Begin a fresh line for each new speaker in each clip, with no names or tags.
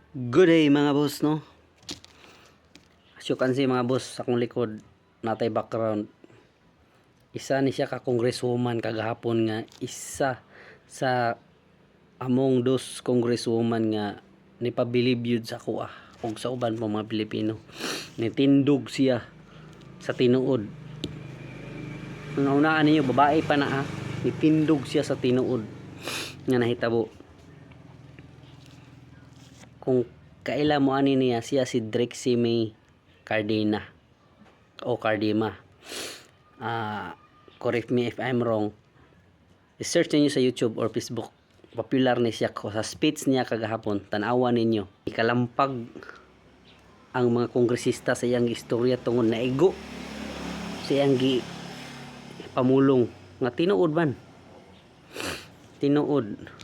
Good day mga boss, no? As you can see mga boss, sa akong likod natay background, isa ni siya ka congresswoman kagahapon nga isa sa among dos congresswoman nga nipabilib yun sa kuha ug sa uban pa mga Pilipino. Nitindog siya sa tinuod. Ang unaan ninyo, babae pa na nitindog siya sa tinuod nga nahitabo. Kung kaila mo ani niya, siya si Drexy May Cardina o Cardima. Correct me if I'm wrong. I-search niyo sa YouTube or Facebook. Popular ni siya sa speech niya kagahapon. Tanawa ninyo. Ikalampag ang mga kongresista sa iyang istorya tungod na igo sa iyang pamulong nga tinuod man. Tinuod.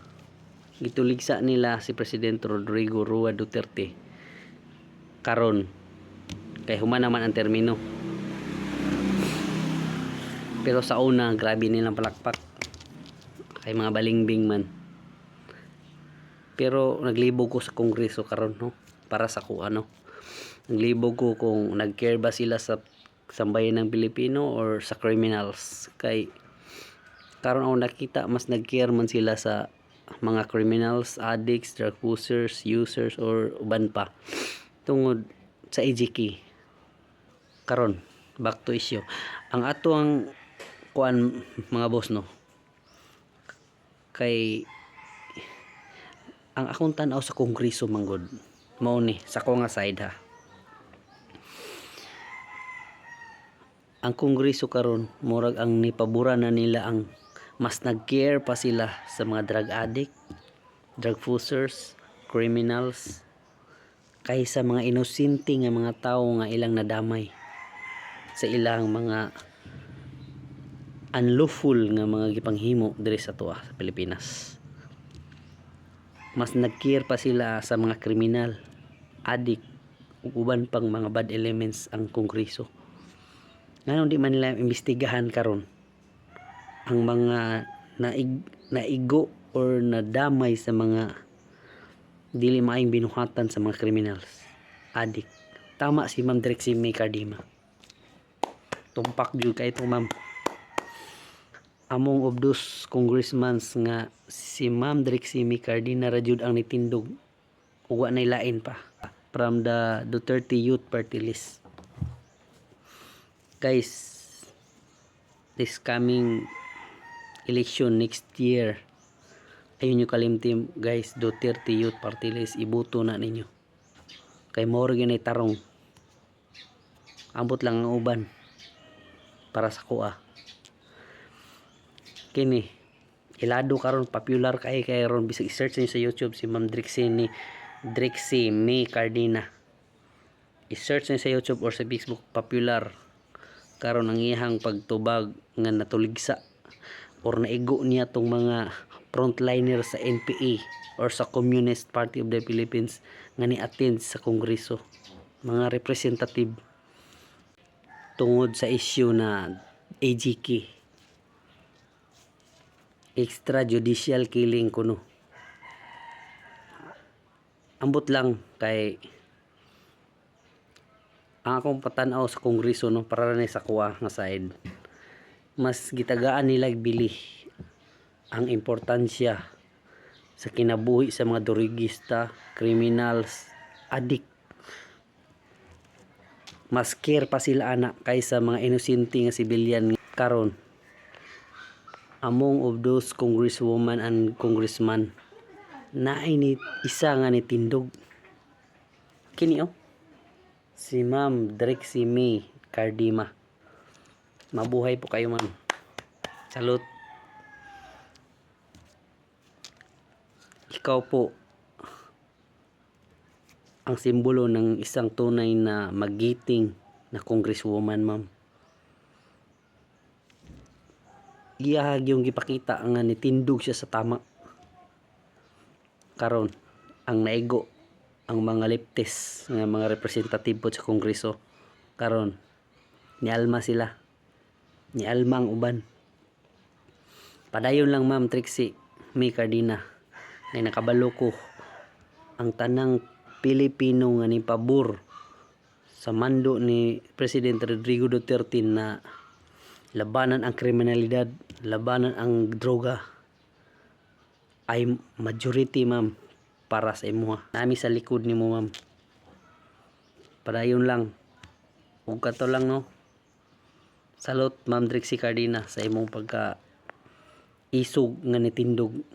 Gituligsa nila si Presidente Rodrigo Roa Duterte karon kay human naman ang termino, pero sa una grabe nilang palakpak kay mga balingbing man. Pero naglibog ko sa kongreso karon, no, para sa kuano, naglibog ko kung nag-care ba sila sa sambayan ng Pilipino or sa criminals. Kay karon ako nakita mas nag-care man sila sa mga criminals, addicts, drug users or uban pa tungod sa EJK. Karon back to issue, ang ato ang kuan mga boss, no, kay ang akong tan-aw sa kongreso manggod mao ni sa ko nga side ang kongreso karon murag ang nipabura na nila, ang mas nag-care pa sila sa mga drug addict, drug users, criminals kaysa mga inosente nga mga tawo nga ilang nadamay sa ilang mga unlawful nga mga gipanghimo diri sa tuwa sa Pilipinas. Mas nag-care pa sila sa mga kriminal, addict ug uban pang mga bad elements ang kongreso. Ngayon di man nila imbestigahan karon ang mga naigo or nadamay sa mga dili maayong binuhatan sa mga criminals, addict. Tama si Ma'am Drexy May Cardima. Tumpak jud kay ito, ma'am. Among of those congressmen nga si Ma'am Drexy May Cardina ra jud ang nitindog ug wa nay lain pa from the Duterte Youth Party List. Guys, this coming election next year, ayun nyo kalimtim guys, Duterte Youth Party List, ibuto na ninyo kay more ginay tarong, ambot lang ang uban para sa kuha kini ilado karon, popular kay ron. Bisag i-search niyo sa YouTube si Ma'am Drexy May Cardina, i-search niyo sa YouTube or sa Facebook, popular karon ang iyang pagtubag nga natuligsa or naigo niya tong mga frontliner sa NPA or sa Communist Party of the Philippines nga ni-attend sa kongreso, mga representative tungod sa issue na EJK, extrajudicial killing kuno. Ambot lang kay ang akong patanaw sa kongreso, no, para na sa kuha nga side, mas gitagaan nila bili ang importansya sa kinabuhi sa mga durigista, criminals, addict. Mas care pa sila anak kaysa mga inosente nga civilian. Karon among of those congresswoman and congressman na ini isa nga nitindog kini, si Ma'am Drexy May Cardima. Mabuhay po kayo, ma'am. Salute. Ikaw po ang simbolo ng isang tunay na magiting na congresswoman, ma'am. Iyahag yung gipakita nga nitindog siya sa tama. Karon ang naigo ang mga leftist nga mga representative po sa kongreso, karon nialma sila, nialma ang uban. Padayon lang Ma'am Drexy May Cardina, ay nakabalo ko ang tanang Pilipino nga ni pabor sa mando ni Presidente Rodrigo Duterte na labanan ang kriminalidad, labanan ang droga, ay majority ma'am para sa imo. Nami sa likod nimo ma'am. Padayon lang. Ug kato lang no. Salute Ma'am Drixie Cardina sa imong pagka isog nga nitindog